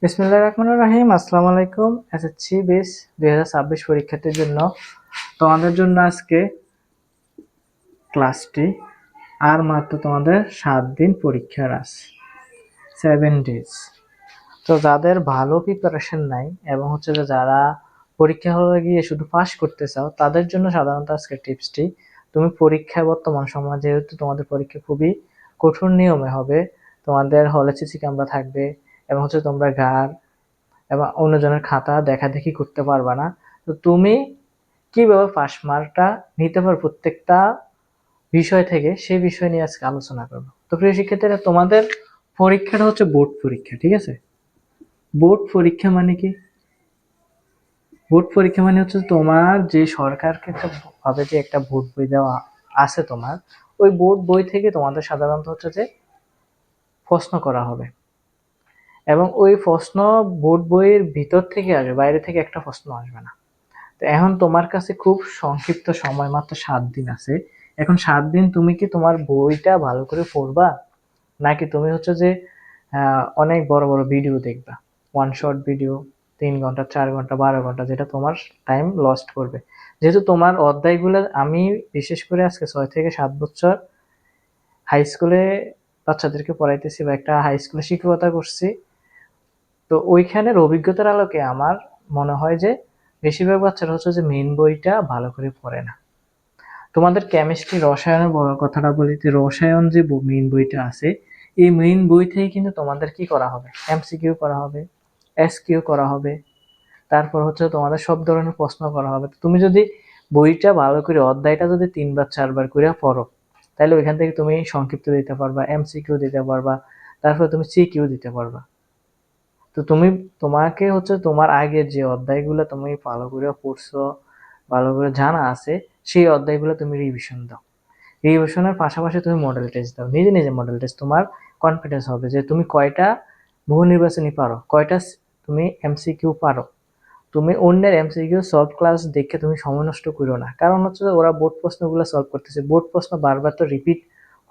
বিসমিল্লাহির রহমানির রহিম। আসসালামু আলাইকুম। এসএসসি 2026 পরীক্ষার্থীর জন্য তোমাদের জন্য আজকে ক্লাসটি আর মাত্র তোমাদের 7 দিন পরীক্ষার আছে, 7 ডেজ। তো যাদের ভালো প্রিপারেশন নাই এবং হচ্ছে যে যারা পরীক্ষা হলে গিয়ে শুধু পাস করতে চাও, তাদের জন্য সাধারণত আজকে টিপসটি, তুমি পরীক্ষায় বর্তমান সময় যেহেতু তোমাদের পরীক্ষা খুবই কঠোর নিয়মে হবে, তোমাদের হলে সিসি ক্যামেরা থাকবে এবং হচ্ছে তোমরা গার্ড এবং অন্যজনের খাতা দেখাদেখি করতে পারবা না। তো তুমি কিভাবে পাস মার্কটা নিতে পারো প্রত্যেকটা বিষয় থেকে, সেই বিষয় নিয়ে আজকে আলোচনা করবো। তো প্রিয় শিক্ষার্থীরা, তোমাদের পরীক্ষাটা হচ্ছে বোর্ড পরীক্ষা, ঠিক আছে? বোর্ড পরীক্ষা মানে কি? বোর্ড পরীক্ষা মানে হচ্ছে তোমার যে সরকারকে একটা ভাবে যে একটা বোর্ড বই দেওয়া আছে তোমার, ওই বোর্ড বই থেকে তোমাদের সাধারণত হচ্ছে যে প্রশ্ন করা হবে এবং ওই প্রশ্ন বোর্ড বইয়ের ভিতর থেকে আসবে, বাইরে থেকে একটা প্রশ্ন আসবে না। তো এখন তোমার কাছে খুব সংক্ষিপ্ত সময়, মাত্র 7 দিন আছে। এখন 7 দিন তুমি কি তোমার বইটা ভালো করে পড়বা, নাকি তুমি হচ্ছে যে অনেক বড় বড় ভিডিও দেখবা, ওয়ান শর্ট ভিডিও, 3 ঘন্টা 4 ঘন্টা 12 ঘন্টা, যেটা তোমার টাইম লস্ট করবে। যেহেতু তোমার অধ্যায়গুলো, আমি বিশেষ করে আজকে 6 থেকে 7 বছর হাই স্কুলে বাচ্চাদেরকে পড়াইতেছি বা একটা হাই স্কুলে শিক্ষকতা করছি, তো ওইখানের অভিজ্ঞতার আলোকে আমার মনে হয় যে বেশিরভাগ বাচ্চারা হচ্ছে যে মেইন বইটা ভালো করে পড়ে না। তোমাদের কেমিস্ট্রি রসায়নের বড় কথাটা বলি, যে রসায়ন যে মেইন বইটা আছে, এই মেইন বই থেকে কিন্তু তোমাদের কি করা হবে, এমসিকিউ করা হবে, এসকিউ করা হবে, তারপর হচ্ছে তোমাদের সব ধরনের প্রশ্ন করা হবে। তো তুমি যদি বইটা ভালো করে অধ্যায়টা যদি 3 বার 4 বার করে পড়ো, তাহলে ওইখান থেকে তুমি সংক্ষিপ্ত দিতে পারবা, এমসিকিউ দিতে পারবা, তারপর তুমি সিকিউ দিতে পারবা। তো তোমাকে হচ্ছে তোমার আগের যে অধ্যায়গুলো তুমি ভালো করে পড়ছো, ভালো করে জানা আছে, সেই অধ্যায়গুলো তুমি রিভিশন দাও। রিভিশনের পাশাপাশি তুমি মডেল টেস্ট দাও, নিজে নিজে মডেল টেস্ট। তোমার কনফিডেন্স হবে যে তুমি কয়টা বহু নির্বাচনী পারো, কয়টা তুমি এমসিকিউ পারো। তুমি অন্যের এমসিকিউ সলভ ক্লাস দেখে তুমি সময় নষ্ট করো না, কারণ হচ্ছে ওরা বোর্ড প্রশ্নগুলো সলভ করতেছে, বোর্ড প্রশ্ন বারবার তো রিপিট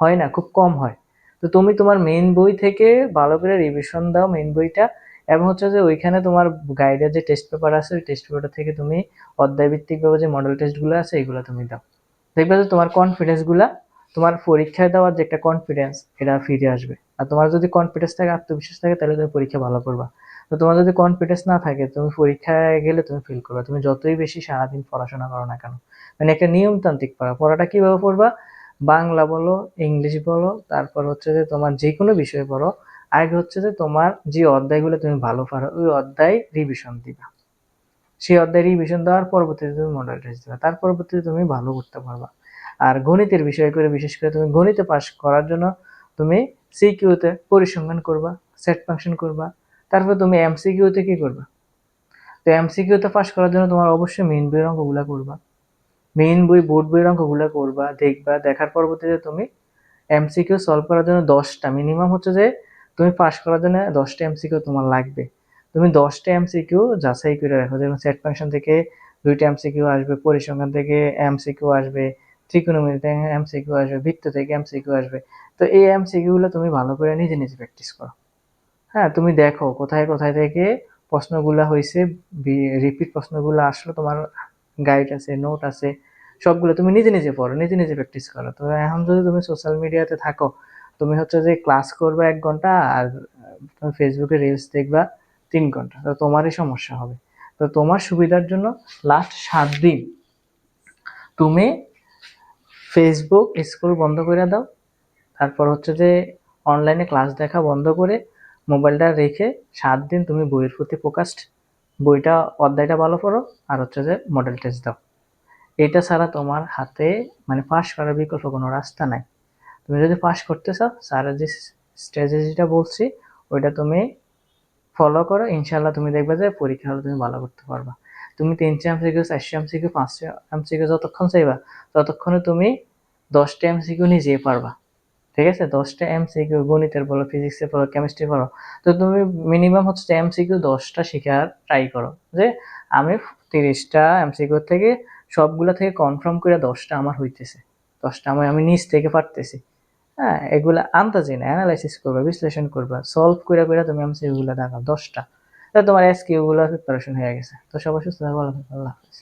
হয় না, খুব কম হয়। তো তুমি তোমার মেইন বই থেকে ভালো করে রিভিশন দাও, মেইন বইটা, এবং হচ্ছে যে ওইখানে তোমার গাইডের যে টেস্ট পেপার আছে, ওই টেস্ট পেপার থেকে তুমি অধ্যায় ভিত্তিকভাবে যে মডেল টেস্টগুলো আছে এগুলো তুমি দাও। দেখবে যে তোমার কনফিডেন্সগুলা, তোমার পরীক্ষায় দেওয়ার যে একটা কনফিডেন্স, এটা ফিরে আসবে। আর তোমার যদি কনফিডেন্স থাকে, আত্মবিশ্বাস থাকে, তাহলে তুমি পরীক্ষা ভালো করবা। তো তোমার যদি কনফিডেন্স না থাকে, তুমি পরীক্ষায় গেলে তুমি ফেল করবে, তুমি যতই বেশি সারাদিন পড়াশোনা করো না কেন। মানে একটা নিয়মতান্ত্রিক পড়া, পড়াটা কিভাবে পড়বা, বাংলা বলো, ইংলিশ বলো, তারপর হচ্ছে যে তোমার যে কোনো বিষয় পড়ো, আগে হচ্ছে যে তোমার যে অধ্যায়গুলো তুমি ভালো পারো, ওই অধ্যায় রিভিশন দিবা। সেই অধ্যায় রিভিশন দেওয়ার পরবর্তীতে তুমি মডেল টেস্ট দিবা, তার পরবর্তীতে তুমি ভালো করতে পারবা। আর গণিতের বিষয় করে, বিশেষ করে তুমি গণিতে পাস করার জন্য তুমি সিকিউতে পরিসংখ্যান করবা, সেট ফাংশন করবা, তারপর তুমি এমসিকিউতে কি করবা, তো এমসিকিউতে পাস করার জন্য তোমার অবশ্যই মেইন বইয়ের অঙ্কগুলা করবা, মেইন বই বোর্ড বইয়ের অঙ্কগুলা করবা, দেখবা, দেখার পরবর্তীতে তুমি এমসিকিউ সলভ করার জন্য 10টা মিনিমাম হচ্ছে যে তুমি পাস করার জন্য 10টা এমসিকিউ তোমার লাগবে। তুমি 10টা এমসিকিউ যাচাই করে রাখো, যেমন সেট ফাংশন থেকে 2টা এমসিকিউ আসবে, পরিসংখ্যান থেকে এমসিকিউ আসবে, ত্রিকোণমিতি থেকে এমসিকিউ আসবে, বৃত্ত থেকে এমসিকিউ আসবে। তো এই এমসিকিউ গুলো তুমি ভালো করে নিজে নিজে প্র্যাকটিস করো। হ্যাঁ, তুমি দেখো কোথায় কোথায় থেকে প্রশ্নগুলা হয়েছে, রিপিট প্রশ্নগুলো আসলো, তোমার গাইড আছে, নোট আছে, সবগুলো তুমি নিজে নিজে পড়ো, নিজে নিজে প্র্যাকটিস করো। তো এখন যদি তুমি সোশ্যাল মিডিয়াতে থাকো, তুমি হচ্ছে যে ক্লাস করবে 1 ঘন্টা আর তুমি ফেসবুকে রিলস দেখবা 3 ঘন্টা, তো তোমারই সমস্যা হবে। তো তোমার সুবিধার জন্য লাস্ট 7 দিন তুমি ফেসবুক স্কুল বন্ধ করে দাও, তারপর হচ্ছে যে অনলাইনে ক্লাস দেখা বন্ধ করে মোবাইলটা রেখে 7 দিন তুমি বইয়ের প্রতি ফোকাসড, বইটা অধ্যায়টা ভালো পড়ো, আর হচ্ছে যে মডেল টেস্ট দাও। এটা ছাড়া তোমার হাতে মানে পাশ করার বিকল্প কোনো রাস্তা নাই। তুমি যদি পাশ করতে চাও, স্যারের যে স্ট্র্যাটেজিটা বলছি ওইটা তুমি ফলো করো, ইনশাল্লাহ তুমি দেখবে যে পরীক্ষা হলে তুমি ভালো করতে পারবা। তুমি 300 এমসিকিউ, 400 এমসিকিউ, 500 এমসিকিউ যতক্ষণ চাইবা, ততক্ষণে তুমি 10টা এমসিকিউ নিজেই পারবা। ঠিক আছে? 10টা এমসিকিউ গণিতের বলো, ফিজিক্সের বলো, কেমিস্ট্রি বলো, তো তুমি মিনিমাম হচ্ছে এমসিকিউ 10টা শেখার ট্রাই করো, যে আমি 30টা এমসিকিউ থেকে সবগুলা থেকে কনফার্ম করে 10টা আমার হইতেছে, 10টা আমি নিজ থেকে পারতেছি। হ্যাঁ, এগুলা আন্দাজে না, অ্যানালাইসিস করবা, বিশ্লেষণ করবা, সলভ করে করে তুমি এমসিকিউ গুলা দেখাও 10টা। তো তোমার এসকিউ গুলো প্রিপারেশন হয়ে গেছে। তো সবাই সুস্থ থাকো, আল্লাহ হাফেজ।